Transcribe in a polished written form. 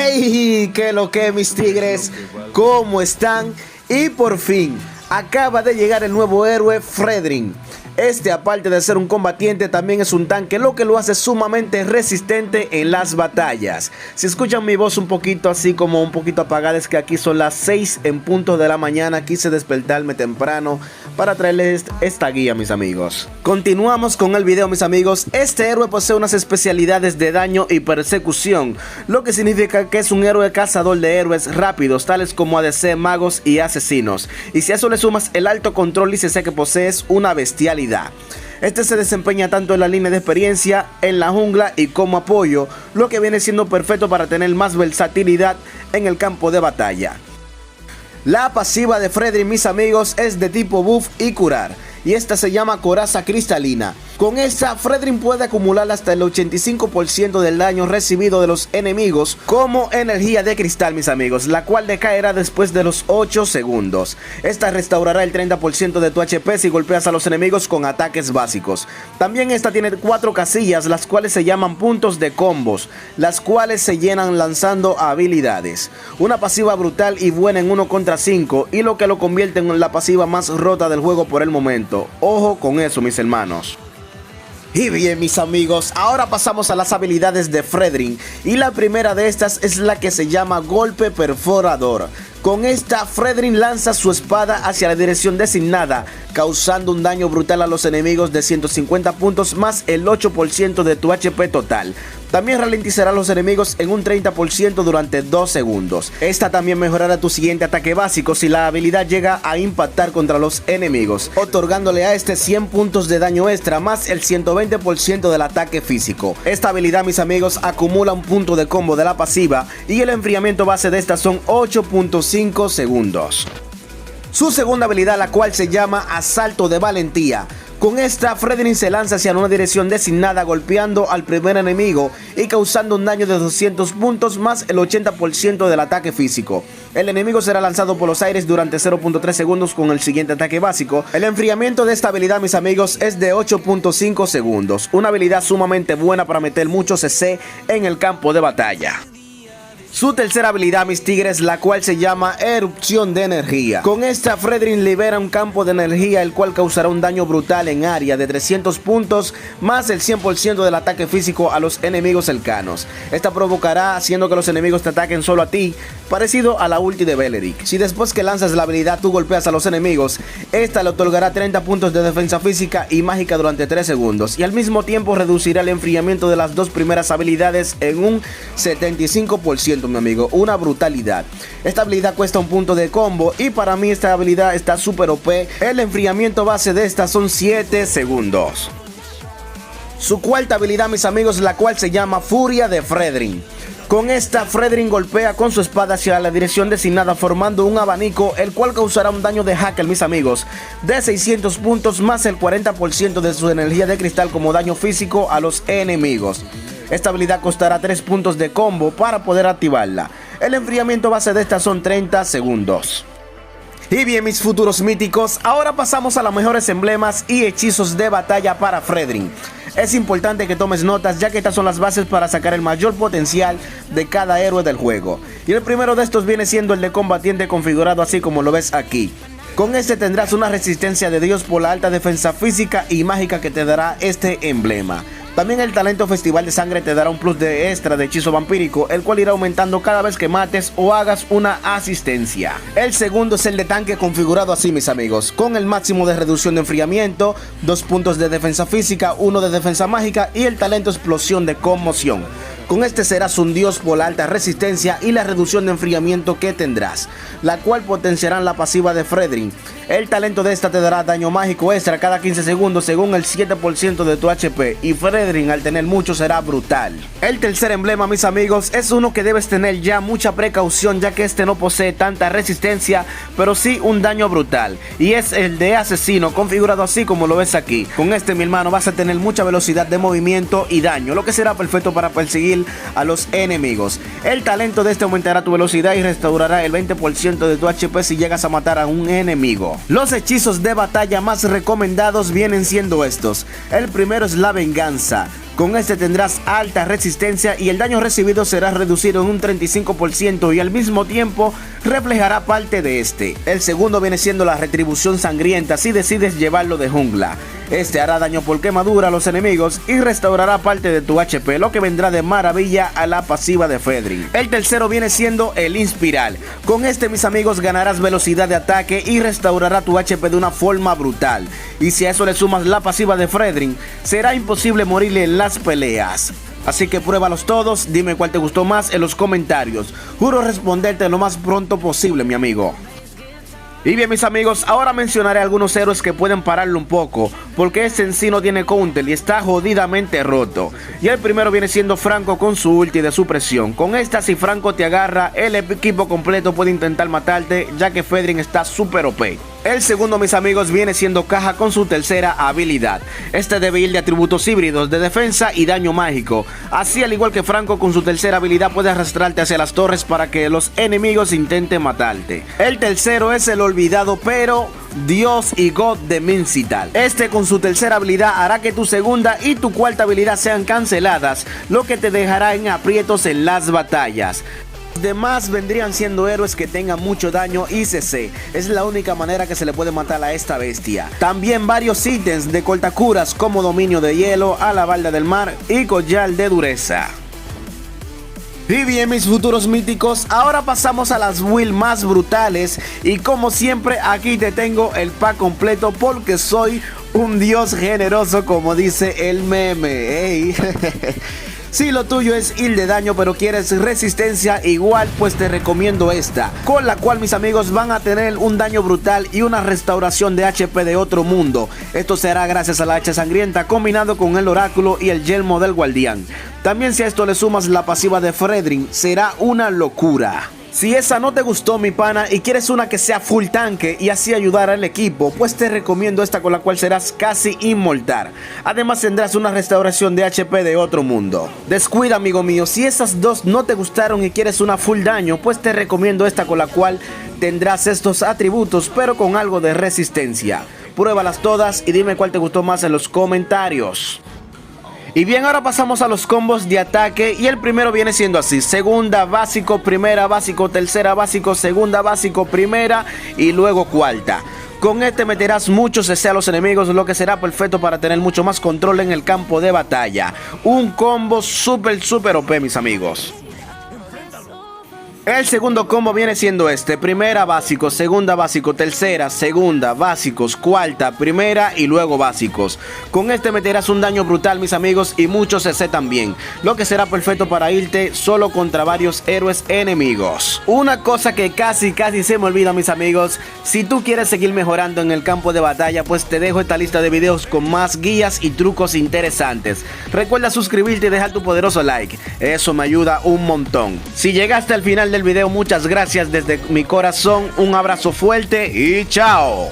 ¡Hey! ¿Qué lo que, mis tigres? ¿Cómo están? Y por fin, acaba de llegar el nuevo héroe Fredrin. Este, aparte de ser un combatiente, también es un tanque, lo que lo hace sumamente resistente en las batallas. Si escuchan mi voz un poquito así como un poquito apagada, es que aquí son las 6 en punto de la mañana. Quise despertarme temprano para traerles esta guía, mis amigos. Continuamos con el video, mis amigos. Este héroe posee unas especialidades de daño y persecución, lo que significa que es un héroe cazador de héroes rápidos, tales como ADC, magos y asesinos. Y si a eso le sumas el alto control y CC que posees, una bestialidad. Este se desempeña tanto en la línea de experiencia, en la jungla y como apoyo, lo que viene siendo perfecto para tener más versatilidad en el campo de batalla. La pasiva de Fredrin, mis amigos, es de tipo buff y curar, y esta se llama Coraza Cristalina. Con esta, Fredrin puede acumular hasta el 85% del daño recibido de los enemigos como energía de cristal, mis amigos, la cual decaerá después de los 8 segundos. Esta restaurará el 30% de tu HP si golpeas a los enemigos con ataques básicos. También esta tiene 4 casillas, las cuales se llaman puntos de combos, las cuales se llenan lanzando habilidades. Una pasiva brutal y buena en 1 contra 5, y lo que lo convierte en la pasiva más rota del juego por el momento. Ojo con eso, mis hermanos. Y bien, mis amigos, ahora pasamos a las habilidades de Fredrin, y la primera de estas es la que se llama Golpe Perforador. Con esta, Fredrin lanza su espada hacia la dirección designada, causando un daño brutal a los enemigos de 150 puntos más el 8% de tu HP total. También ralentizará a los enemigos en un 30% durante 2 segundos. Esta también mejorará tu siguiente ataque básico si la habilidad llega a impactar contra los enemigos, otorgándole a este 100 puntos de daño extra más el 120% del ataque físico. Esta habilidad, mis amigos, acumula un punto de combo de la pasiva, y el enfriamiento base de esta son 8.5 segundos. Su segunda habilidad, la cual se llama Asalto de Valentía. Con esta, Fredrin se lanza hacia una dirección designada, golpeando al primer enemigo y causando un daño de 200 puntos más el 80% del ataque físico. El enemigo será lanzado por los aires durante 0.3 segundos con el siguiente ataque básico. El enfriamiento de esta habilidad, mis amigos, es de 8.5 segundos. Una habilidad sumamente buena para meter mucho CC en el campo de batalla. Su tercera habilidad, mis tigres, la cual se llama Erupción de Energía. Con esta, Fredrin libera un campo de energía, el cual causará un daño brutal en área de 300 puntos más el 100% del ataque físico a los enemigos cercanos. Esta provocará haciendo que los enemigos te ataquen solo a ti, parecido a la ulti de Beleric. Si después que lanzas la habilidad tú golpeas a los enemigos, esta le otorgará 30 puntos de defensa física y mágica durante 3 segundos, y al mismo tiempo reducirá el enfriamiento de las dos primeras habilidades en un 75%, mi amigo. Una brutalidad. Esta habilidad cuesta un punto de combo, y para mí esta habilidad está súper OP. El enfriamiento base de esta son 7 segundos. Su cuarta habilidad, mis amigos, la cual se llama Furia de Fredrin. Con esta, Fredrin golpea con su espada hacia la dirección designada, formando un abanico, el cual causará un daño de hacker, mis amigos, de 600 puntos más el 40% de su energía de cristal como daño físico a los enemigos. Esta habilidad costará 3 puntos de combo para poder activarla. El enfriamiento base de esta son 30 segundos. Y bien, mis futuros míticos, ahora pasamos a los mejores emblemas y hechizos de batalla para Fredrin. Es importante que tomes notas, ya que estas son las bases para sacar el mayor potencial de cada héroe del juego. Y el primero de estos viene siendo el de combatiente, configurado así como lo ves aquí. Con este tendrás una resistencia de Dios por la alta defensa física y mágica que te dará este emblema. También el talento Festival de Sangre te dará un plus de extra de hechizo vampírico, el cual irá aumentando cada vez que mates o hagas una asistencia. El segundo es el de tanque, configurado así, mis amigos, con el máximo de reducción de enfriamiento, 2 puntos de defensa física, 1 de defensa mágica y el talento Explosión de Conmoción. Con este serás un dios por la alta resistencia y la reducción de enfriamiento que tendrás, la cual potenciará la pasiva de Fredrin. El talento de esta te dará daño mágico extra cada 15 segundos según el 7% de tu HP, y Fredrin, al tener mucho, será brutal. El tercer emblema, mis amigos, es uno que debes tener ya mucha precaución, ya que este no posee tanta resistencia, pero sí un daño brutal, y es el de Asesino, configurado así como lo ves aquí. Con este, mi hermano, vas a tener mucha velocidad de movimiento y daño, lo que será perfecto para perseguir a los enemigos. El talento de este aumentará tu velocidad y restaurará el 20% de tu HP si llegas a matar a un enemigo. Los hechizos de batalla más recomendados vienen siendo estos. El primero es la venganza. Con este tendrás alta resistencia y el daño recibido será reducido en un 35% y al mismo tiempo reflejará parte de este. El segundo viene siendo la retribución sangrienta si decides llevarlo de jungla. Este hará daño por quemadura a los enemigos y restaurará parte de tu HP, lo que vendrá de maravilla a la pasiva de Fredrin. El tercero viene siendo el Inspiral. Con este, mis amigos, ganarás velocidad de ataque y restaurará tu HP de una forma brutal. Y si a eso le sumas la pasiva de Fredrin, será imposible morirle en las peleas. Así que pruébalos todos, dime cuál te gustó más en los comentarios. Juro responderte lo más pronto posible, mi amigo. Y bien, mis amigos, ahora mencionaré algunos héroes que pueden pararlo un poco, porque este en sí no tiene counter y está jodidamente roto. Y el primero viene siendo Franco con su ulti de supresión. Con esta, si Franco te agarra, el equipo completo puede intentar matarte, ya que Fredrin está super OP. El segundo, mis amigos, viene siendo Caja con su tercera habilidad. Este debe ir de atributos híbridos de defensa y daño mágico. Así, al igual que Franco con su tercera habilidad, puede arrastrarte hacia las torres para que los enemigos intenten matarte. El tercero es el olvidado pero Dios y God de Mincital. Este con su tercera habilidad hará que tu segunda y tu cuarta habilidad sean canceladas, lo que te dejará en aprietos en las batallas. Demás vendrían siendo héroes que tengan mucho daño y CC. Es la única manera que se le puede matar a esta bestia. También varios ítems de cortacuras como dominio de hielo, alabarda del mar y collar de dureza. Y bien, mis futuros míticos, ahora pasamos a las builds más brutales. Y como siempre, aquí te tengo el pack completo porque soy un dios generoso, como dice el meme. Hey. Si lo tuyo es ir de daño pero quieres resistencia igual, pues te recomiendo esta, con la cual, mis amigos, van a tener un daño brutal y una restauración de HP de otro mundo. Esto se hará gracias a la hacha sangrienta combinado con el oráculo y el yelmo del guardián. También, si a esto le sumas la pasiva de Fredrin, será una locura. Si esa no te gustó, mi pana, y quieres una que sea full tanque y así ayudar al equipo, pues te recomiendo esta, con la cual serás casi inmortal. Además tendrás una restauración de HP de otro mundo. Descuida, amigo mío, si esas dos no te gustaron y quieres una full daño, pues te recomiendo esta, con la cual tendrás estos atributos pero con algo de resistencia. Pruébalas todas y dime cuál te gustó más en los comentarios. Y bien, ahora pasamos a los combos de ataque y el primero viene siendo así: segunda básico, primera básico, tercera básico, segunda básico, primera y luego cuarta. Con este meterás mucho CC a los enemigos, lo que será perfecto para tener mucho más control en el campo de batalla. Un combo súper OP, mis amigos. El segundo combo viene siendo este: primera básico, segunda básico, tercera, segunda, básicos, cuarta, primera y luego básicos. Con este meterás un daño brutal, mis amigos, y mucho CC también, lo que será perfecto para irte solo contra varios héroes enemigos. Una cosa que casi se me olvida, mis amigos: si tú quieres seguir mejorando en el campo de batalla, pues te dejo esta lista de videos con más guías y trucos interesantes. Recuerda suscribirte y dejar tu poderoso like, eso me ayuda un montón. Si llegaste al final del video, muchas gracias desde mi corazón, un abrazo fuerte y chao.